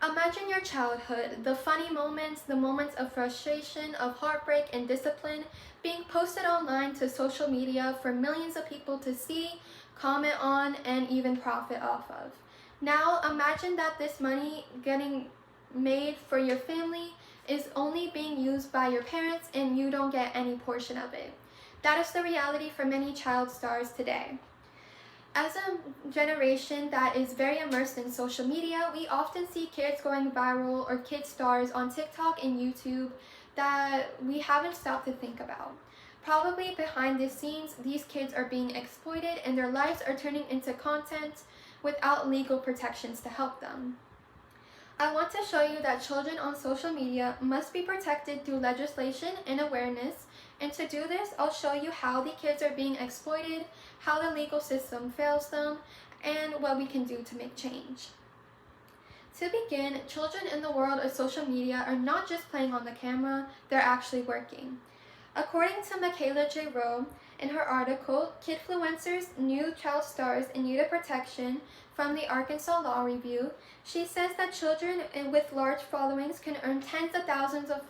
Imagine your childhood, the funny moments, the moments of frustration, of heartbreak and discipline being posted online to social media for millions of people to see, comment on, and even profit off of. Now imagine that this money getting made for your family is only being used by your parents and you don't get any portion of it. That is the reality for many child stars today. As a generation that is very immersed in social media, we often see kids going viral or kid stars on TikTok and YouTube that we haven't stopped to think about. Probably behind the scenes, these kids are being exploited and their lives are turning into content without legal protections to help them. I want to show you that children on social media must be protected through legislation and awareness, and to do this, I'll show you how the kids are being exploited, how the legal system fails them, and what we can do to make change. To begin, children in the world of social media are not just playing on the camera, they're actually working. According to Michaela J. Rowe, in her article, Kidfluencers, New Child Stars in Need of Protection from the Arkansas Law Review, she says that children with large followings can earn tens of thousands of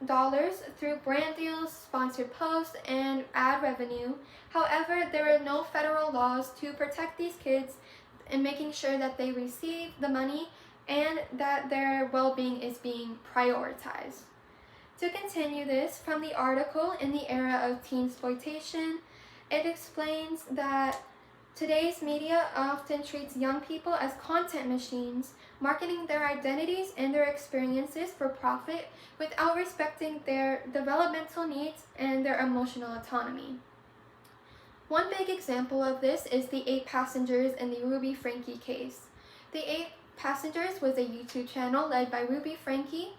dollars through brand deals, sponsored posts, and ad revenue. However, there are no federal laws to protect these kids and making sure that they receive the money and that their well-being is being prioritized. To continue this, from the article In the Era of Teensploitation, it explains that today's media often treats young people as content machines, marketing their identities and their experiences for profit without respecting their developmental needs and their emotional autonomy. One big example of this is the 8 Passengers in the Ruby Franke case. The 8 Passengers was a YouTube channel led by Ruby Franke,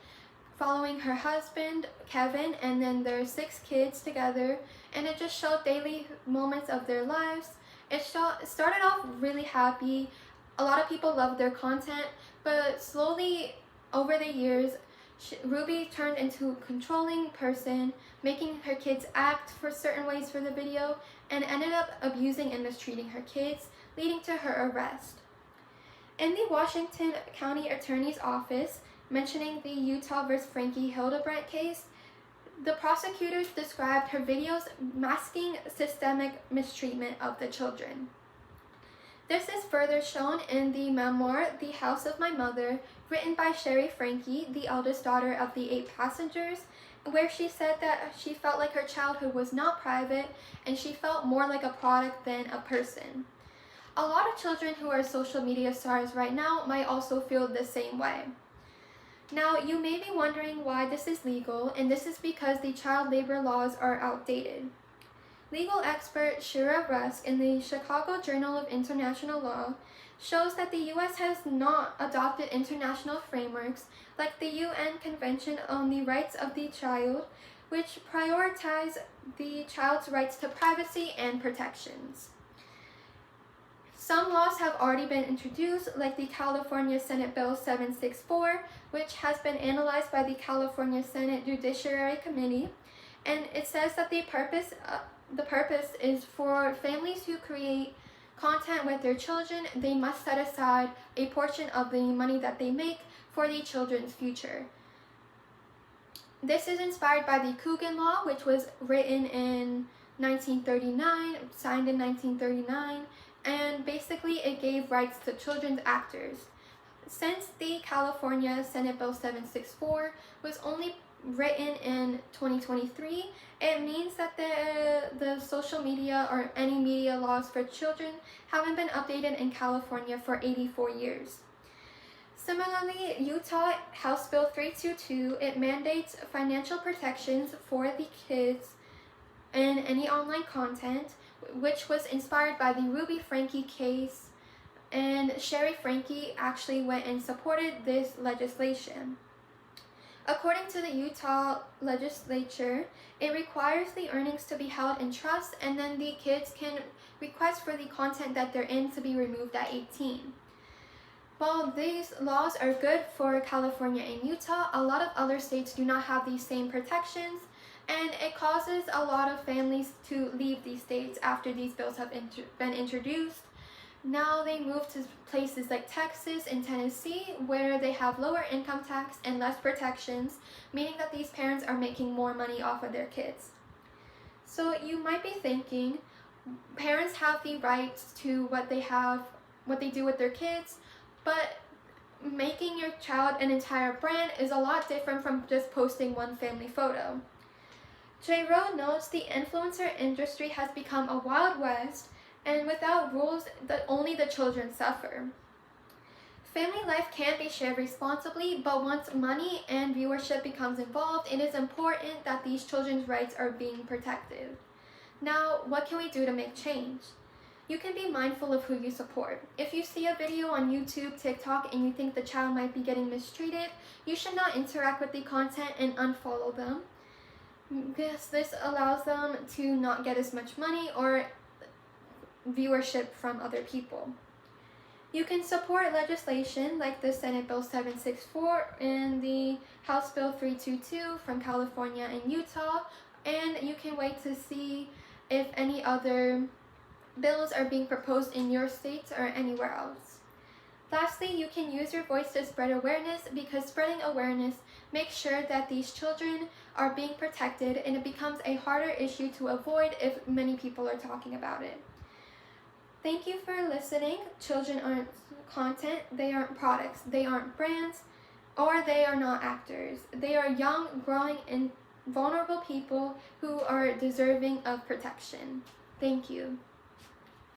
following her husband, Kevin, and then their 6 kids together, and it just showed daily moments of their lives. It started off really happy. A lot of people loved their content, but slowly over the years, Ruby turned into a controlling person, making her kids act for certain ways for the video, and ended up abusing and mistreating her kids, leading to her arrest. In the Washington County Attorney's Office, mentioning the Utah vs. Frankie Hildebrandt case, the prosecutors described her videos masking systemic mistreatment of the children. This is further shown in the memoir, The House of My Mother, written by Sherry Franke, the eldest daughter of the 8 Passengers, where she said that she felt like her childhood was not private and she felt more like a product than a person. A lot of children who are social media stars right now might also feel the same way. Now, you may be wondering why this is legal, and this is because the child labor laws are outdated. Legal expert Shira Rusk in the Chicago Journal of International Law shows that the U.S. has not adopted international frameworks like the UN Convention on the Rights of the Child, which prioritize the child's rights to privacy and protections. Some laws have already been introduced, like the California Senate Bill 764, which has been analyzed by the California Senate Judiciary Committee, and it says that the purpose is for families who create content with their children, they must set aside a portion of the money that they make for the children's future. This is inspired by the Coogan Law, which was written in 1939, signed in 1939, and basically it gave rights to children's actors. Since the California Senate Bill 764 was only written in 2023, it means that the social media or any media laws for children haven't been updated in California for 84 years. Similarly, Utah House Bill 322, it mandates financial protections for the kids in any online content, which was inspired by the Ruby Franke case, and Sherry Franke actually went and supported this legislation. According to the Utah legislature, it requires the earnings to be held in trust, and then the kids can request for the content that they're in to be removed at 18. While these laws are good for California and Utah, a lot of other states do not have these same protections, and it causes a lot of families to leave these states after these bills have been introduced Now they move to places like Texas and Tennessee, where they have lower income tax and less protections, meaning that these parents are making more money off of their kids. So you might be thinking, parents have the right to what they do with their kids, but making your child an entire brand is a lot different from just posting one family photo. J. Rowe notes the influencer industry has become a wild west, and without rules, only the children suffer. Family life can be shared responsibly, but once money and viewership becomes involved, it is important that these children's rights are being protected. Now, what can we do to make change? You can be mindful of who you support. If you see a video on YouTube, TikTok, and you think the child might be getting mistreated, you should not interact with the content and unfollow them, because this allows them to not get as much money or viewership from other people. You can support legislation like the Senate Bill 764 and the House Bill 322 from California and Utah, and you can wait to see if any other bills are being proposed in your state or anywhere else. Lastly, you can use your voice to spread awareness, because spreading awareness makes sure that these children are being protected, and it becomes a harder issue to avoid if many people are talking about it. Thank you for listening. Children aren't content, they aren't products, they aren't brands, or they are not actors. They are young, growing, and vulnerable people who are deserving of protection. Thank you.